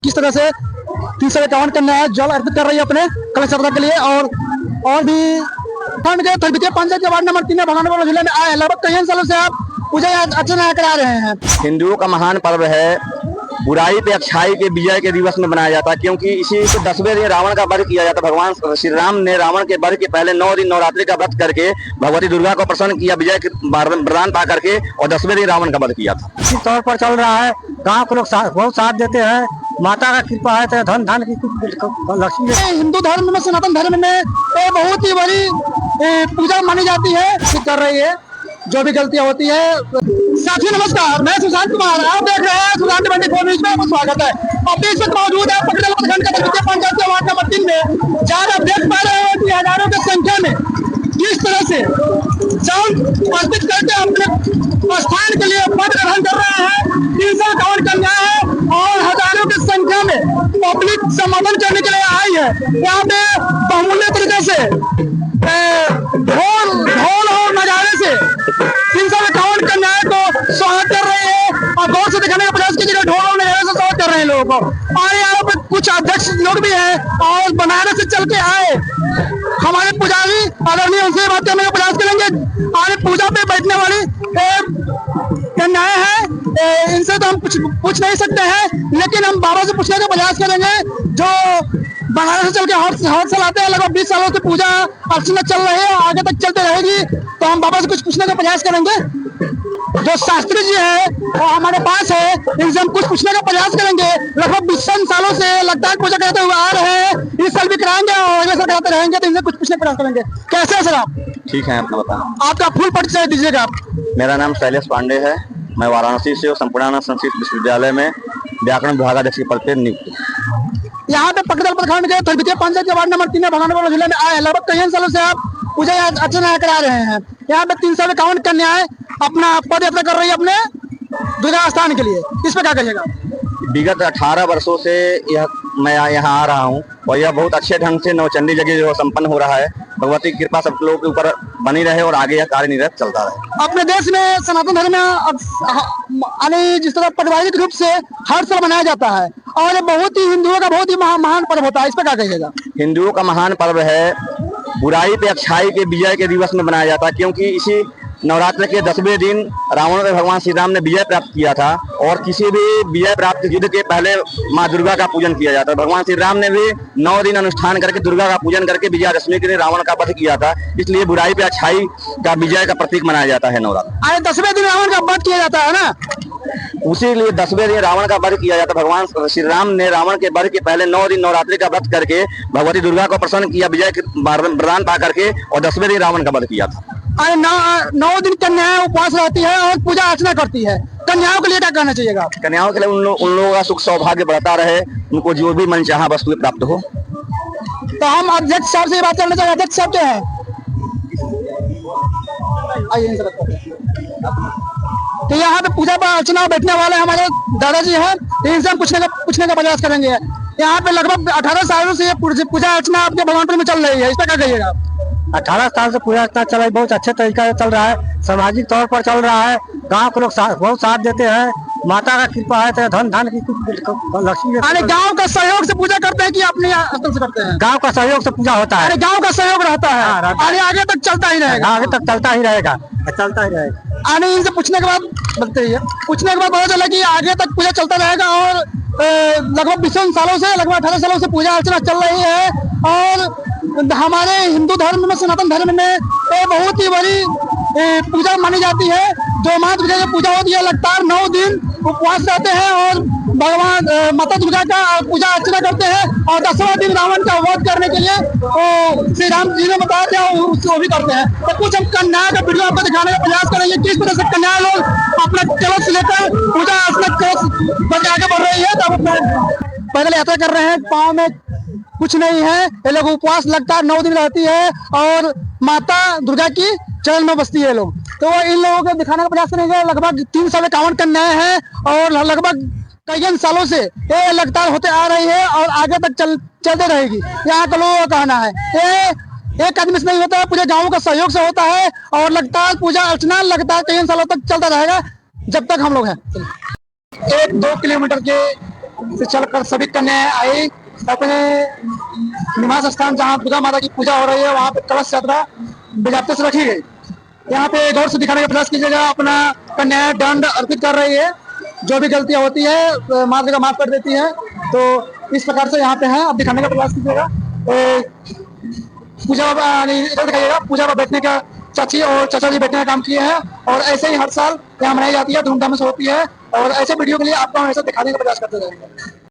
किस तरह से 351 कन्या है जल अर्पित कर रही है अपने कलश यात्रा के लिए। और भी खंड के थलबीतिया पंचायत के वार्ड नंबर 3 में भगवान जिले में आए लगभग कई सालों से आप पूजा अर्चना करा रहे हैं। हिंदुओं का महान पर्व है, बुराई पे अच्छाई के विजय के दिवस में मनाया जाता है, क्योंकि इसी को 10वें दिन रावण का वध किया जाता है। भगवान श्री राम ने रावण के वध के पहले 9 दिन नवरात्रि का व्रत करके भगवती दुर्गा को प्रसन्न किया, विजय वरदान पा करके, और 10वें दिन रावण का वध किया था। इसी तौर पर चल रहा है, गाँव के लोग बहुत साथ देते हैं, माता का कृपा है तो धन धन की लक्ष्मी। हिंदू धर्म में, सनातन धर्म में बहुत ही बड़ी पूजा मानी जाती है, कर रही है जो भी गलतियां होती है। साथियों नमस्कार, मैं सुशांत कुमार, आप देख रहे हैं सुशांत मंडी फोन न्यूज में, आपका स्वागत है। अब इस वक्त मौजूद है पकड़ल प्रखंड के थलबीतिया पंचायत के वार्ड नंबर 3 में, जहां आप देख पा रहे हैं कि हजारों की संख्या में किस तरह से जल अर्पित करके अपने स्थान के लिए पद ग्रहण कर रहे हैं। 351 कन्या है और हजारों की संख्या में पब्लिक सम्मानन करने के लिए आई है। यहाँ पे बहुमूल्य तरीके से ढोल और नजारे से 351 कन्याएं को स्वागत कर रहे हैं और गौर से दिखाने का प्रयास कीजिएगा। ढोल और नजारे से स्वागत कर रहे हैं लोगों को। और यहाँ पे कुछ अध्यक्ष लोग भी हैं और बनारस से चल के आए हमारे पुजारी आदरणीय, उनसे बात करने का प्रयास करेंगे। आज पूजा पे बैठने वाली कन्याएं हैं, इनसे तो हम कुछ पूछ नहीं सकते हैं, लेकिन हम बाबा से पूछने का प्रयास करेंगे जो बनारस से चल के हर साल आते हैं। लगभग 20 सालों से पूजा अर्चना चल रही है, आगे तक चलते रहेगी। तो हम बाबा से कुछ पूछने का प्रयास करेंगे। जो शास्त्री जी है वो हमारे पास है, इनसे हम कुछ पूछने का प्रयास करेंगे। लगभग 20 सालों से लगातार पूजा करते हुए आ रहे हैं, इस साल भी कराएंगे और अगले साल कराते रहेंगे। तो इनसे कुछ पूछने का प्रयास करेंगे। कैसे है सर आप? ठीक है, अपना बताओ। आपका फुल परिचय दीजिएगा आप। मेरा नाम शैलेश पांडे है, मैं वाराणसी से संपूर्णानंद संस्कृत विश्वविद्यालय में व्याकरण विभागाध्यक्ष के पद पर नियुक्त। यहाँ पे पकड़ल प्रखंड के थलबीतिया पंचायत के वार्ड नंबर 3 में भगवान जिले में आए लगभग कई सालों से आप पूजा अर्चना करा रहे हैं। यहाँ पे 351 कन्याएं अपना पद यात्रा कर रही है अपने दुर्गा स्थान के लिए, इस पे क्या कहिएगा? विगत 18 वर्षों से मैं यहाँ आ रहा हूँ और यह बहुत अच्छे ढंग से नवचंडी जगह जो संपन्न हो रहा है। भगवती की कृपा सब लोगों के ऊपर बनी रहे और आगे यह कार्य निरंतर चलता रहे। अपने देश में सनातन धर्म में जिस तरह पारिवारिक रूप से हर साल मनाया जाता है और ये बहुत ही हिंदुओं का बहुत ही महान पर्व होता है, इस पे क्या कहिएगा? हिंदुओं का महान पर्व है, बुराई पे अच्छाई के विजय के दिवस में मनाया जाता है, क्योंकि इसी नवरात्र के 10वें दिन रावण पे भगवान श्री राम ने विजय प्राप्त किया था और किसी भी विजय प्राप्त युद्ध के पहले माँ दुर्गा का पूजन किया जाता है। भगवान श्री राम ने भी 9 दिन अनुष्ठान करके दुर्गा का पूजन करके विजयादशमी के दिन रावण का वध किया था, इसलिए बुराई पे अच्छाई का विजय का प्रतीक मनाया जाता है नवरात्र। 10वें दिन रावण का वध किया जाता है ना, उसी लिए 10वें दिन रावण का वध किया जाता है। भगवान श्री राम ने रावण के वध के पहले 9 दिन नवरात्रि का व्रत करके भगवती दुर्गा को प्रसन्न किया, विजय वरदान पा करके, और 10वें दिन रावण का वध किया था। 9 दिन कन्याएं उपवास रहती है और पूजा अर्चना करती है। कन्याओं के लिए क्या कहना चाहिएगा? कन्याओं के लिए उन लोगों का सुख सौभाग्य बढ़ता रहे, उनको जो भी मनचाहा वस्तुएं प्राप्त हो। तो हम अध्यक्ष साहब से बात करना चाहिए। अध्यक्ष साहब क्या है? आइए तो यहाँ पे पूजा पर अर्चना बैठने वाले हमारे दादाजी हैं, इनसे हम पूछने का प्रयास करेंगे। यहाँ पे लगभग 18 सालों से ये पूजा अर्चना आपके भगवानपुर में चल रही है, इस पर क्या कहिएगा? 18 साल से पूजा अर्चना चल रही है, बहुत अच्छे तरीके से चल रहा है, सामाजिक तौर पर चल रहा है, गांव के लोग बहुत साथ देते हैं, माता का कृपा है तो धन धन की लक्ष्मी। अरे गांव का सहयोग से पूजा करते हैं कि अपने स्थल से करते हैं? गांव का सहयोग से पूजा होता है। अरे गांव का सहयोग रहता है, अरे आगे तक चलता ही रहेगा, आगे तक चलता ही रहेगा, चलता ही रहेगा। अरे इनसे पूछने के बाद बताइए, पूछने के बाद पता चला कि आगे तक पूजा चलता रहेगा और लगभग 20 सालों से, लगभग 18 सालों से पूजा अर्चना चल रही है। और हमारे हिंदू धर्म में, सनातन धर्म में बहुत ही बड़ी पूजा मानी जाती है। जो माँ दुर्गा की पूजा होती है, लगातार 9 दिन उपवास रहते हैं और भगवान माता दुर्गा का पूजा अर्चना करते हैं और 10वां दिन रावण का वध करने के लिए श्री राम जी ने बताया था उसको भी करते हैं। तो कुछ हम कन्या का वीडियो आपको दिखाने का प्रयास करेंगे, किस तरह से कन्या लोग अपना कलश लेकर पूजा अर्चना कलश आगे बढ़ रही है। तो पैदल यात्रा कर रहे हैं, पाँव में कुछ नहीं है, ये लोग उपवास लगातार 9 दिन रहती है और माता दुर्गा की चरण में बसती है लोग। तो इन लोगों को दिखाने का प्रयास करेंगे। लगभग 351 कन्याएं हैं और लगभग कई सालों से ये लगातार होते आ रही है और आगे तक चलते रहेगी, यहाँ के लोगों का कहना है। ये एक आदमी से नहीं होता है, पूरे गाँव का सहयोग से होता है और लगातार पूजा अर्चना लगातार कई सालों तक चलता रहेगा जब तक हम लोग हैं। 1-2 किलोमीटर के से चलकर सभी कन्याएं आई अपने निवास स्थान जहाँ दुर्गा माता की पूजा हो रही है वहाँ पे कलश यात्रा बेजाबते से रखी गई। यहाँ पे गौर से दिखाने का प्रयास कीजिएगा, अपना कन्याएं दंड अर्पित कर रही है, जो भी गलतियां होती है माँ दुर्गा माफ कर देती है। तो इस प्रकार से यहाँ पे है, आप दिखाने का प्रयास कीजिएगा। पूजा इधर दिखाइएगा, पूजा पर बैठने का चाची और चाचा जी बैठने का काम किए हैं और ऐसे ही हर साल यहाँ मनाई जाती है, धूमधाम से होती है और ऐसे वीडियो के लिए आपको हमेशा दिखाने का प्रयास करते रहेंगे।